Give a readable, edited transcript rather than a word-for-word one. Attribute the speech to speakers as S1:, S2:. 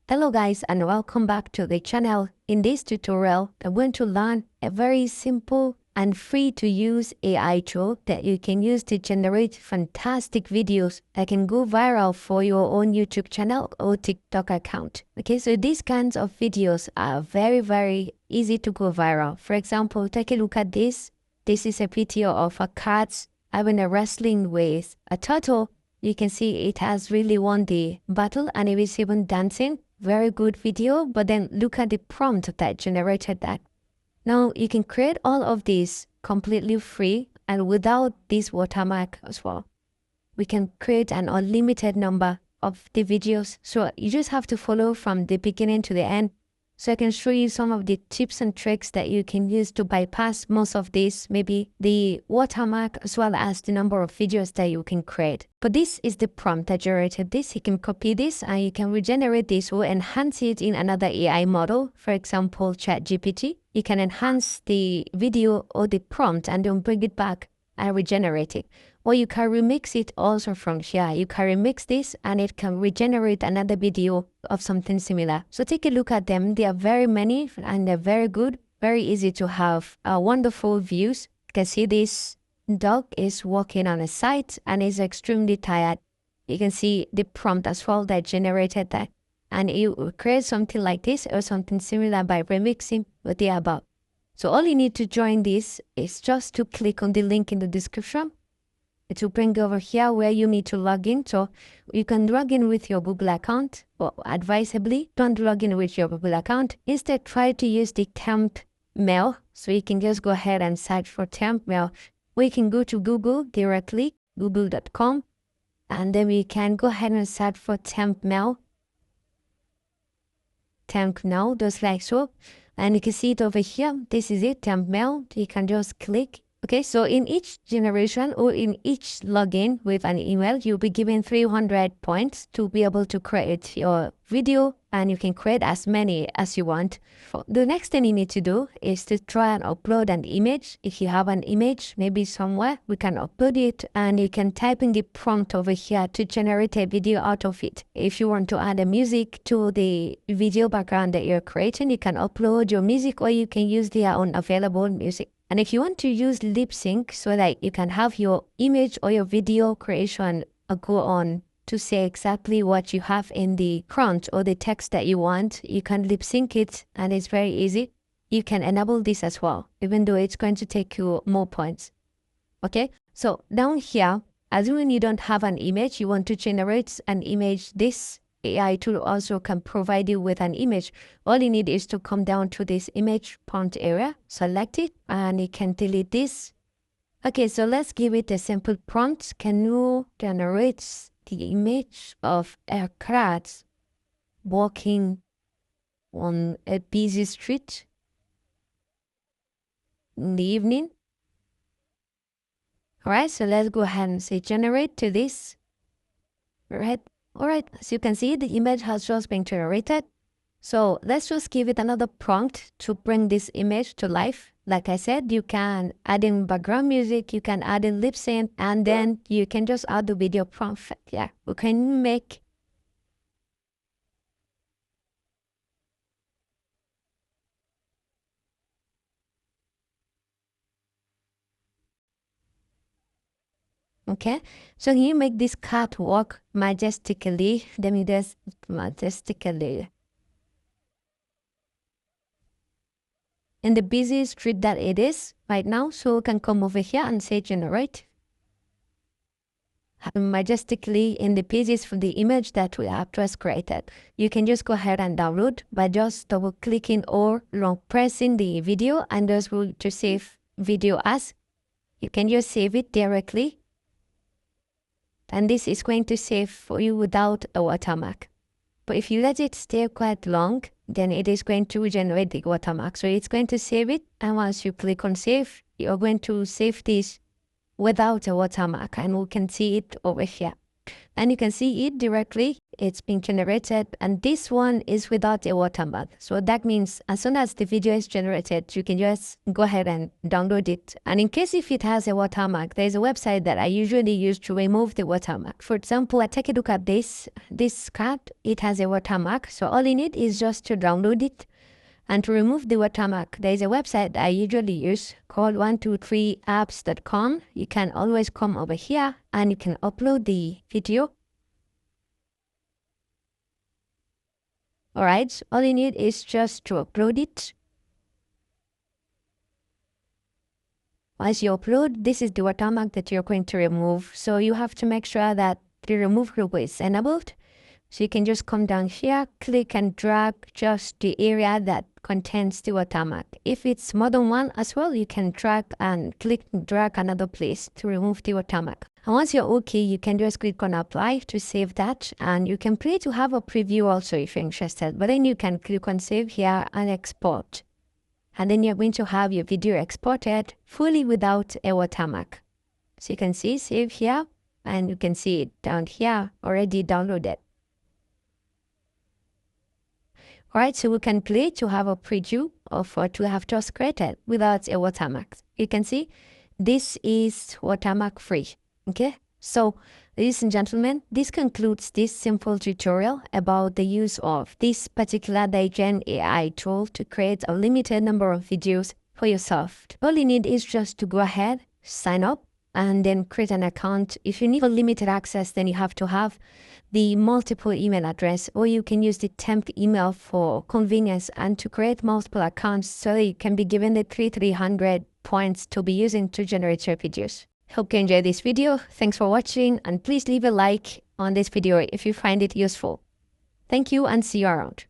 S1: Hello guys and welcome back to the channel. In this tutorial, I'm going to learn a very simple and free to use AI tool that you can use to generate fantastic videos that can go viral for your own YouTube channel or TikTok account. Okay, so these kinds of videos are very easy to go viral. For example, take a look at this. This is a video of a cat having a wrestling with a turtle. You can see it has really won the battle and it is even dancing. Very good video, but then look at the prompt that generated that. Now you can create all of these completely free and without this watermark as well. We can create an unlimited number of the videos. So you just have to follow from the beginning to the end. So I can show you some of the tips and tricks that you can use to bypass most of this, maybe the watermark as well as the number of videos that you can create. But this is the prompt that generated this. You can copy this and you can regenerate this or enhance it in another AI model. For example, ChatGPT. You can enhance the video or the prompt and then bring it back and regenerate it. Or you can remix it also from here. You can remix this and it can regenerate another video of something similar. So take a look at them. There are very many and they're very good. Very easy to have wonderful views. You can see this dog is walking on a site and is extremely tired. You can see the prompt as well that generated that. And you create something like this or something similar by remixing what they are about. So all you need to join this is just to click on the link in the description. It will bring over here where you need to log in. So you can log in with your Google account, but advisably, don't log in with your Google account. Instead, try to use the temp mail. So you can just go ahead and search for temp mail. We can go to Google directly, google.com, and then we can go ahead and search for temp mail. Temp now, just like so. And you can see it over here. This is it, temp mail. You can just click. Okay, so in each generation or in each login with an email, you'll be given 300 points to be able to create your video, and you can create as many as you want. The next thing you need to do is to try and upload an image. If you have an image, maybe somewhere, we can upload it and you can type in the prompt over here to generate a video out of it. If you want to add a music to the video background that you're creating, you can upload your music or you can use their own available music. And if you want to use lip sync so that you can have your image or your video creation go on to say exactly what you have in the prompt or the text that you want, you can lip sync it and it's very easy. You can enable this as well, even though it's going to take you more points. Okay, so down here, assuming you don't have an image, you want to generate an image, this AI tool also can provide you with an image. All you need is to come down to this image prompt area, select it, and you can delete this. Okay, so let's give it a simple prompt. Can you generate the image of a cat walking on a busy street in the evening? All right, so let's go ahead and say generate to this. All right, as you can see, the image has just been generated. So let's just give it another prompt to bring this image to life. Like I said, you can add in background music, you can add in lip sync, and then you can just add the video prompt. Yeah, we can make okay, so you make this cat walk majestically. Let me just majestically in the busy street that it is right now. So we can come over here and say generate majestically in the pages for the image that we have just created. You can just go ahead and download by just double clicking or long pressing the video, and those will to save video as. You can just save it directly. And this is going to save for you without a watermark. But if you let it stay quite long, then it is going to generate the watermark. So it's going to save it. And once you click on save, you're going to save this without a watermark. And we can see it over here. And you can see it directly. It's being generated. And this one is without a watermark. So that means as soon as the video is generated, you can just go ahead and download it. And in case if it has a watermark, there's a website that I usually use to remove the watermark. For example, I take a look at this card. It has a watermark. So all you need is just to download it. And to remove the watermark, there is a website I usually use called 123apps.com. You can always come over here and you can upload the video. Alright, so all you need is just to upload it. Once you upload, this is the watermark that you're going to remove. So you have to make sure that the remove group is enabled. So you can just come down here, click and drag just the area that contains the watermark. If it's more than one as well, you can drag and click and drag another place to remove the watermark. And once you're okay, you can just click on apply to save that. And you can play to have a preview also if you're interested. But then you can click on save here and export. And then you're going to have your video exported fully without a watermark. So you can see save here and you can see it down here already downloaded. Alright, so we can play to have a preview of what we have just created without a watermark. You can see this is watermark free. Okay, so ladies and gentlemen, this concludes this simple tutorial about the use of this particular Digen AI tool to create a limited number of videos for yourself. All you need is just to go ahead, sign up, and then create an account. If you need limited access, then you have to have the multiple email address, or you can use the temp email for convenience and to create multiple accounts so that you can be given the 300 points to be using to generate your videos. Hope you enjoyed this video. Thanks for watching, and please leave a like on this video if you find it useful. Thank you and see you around.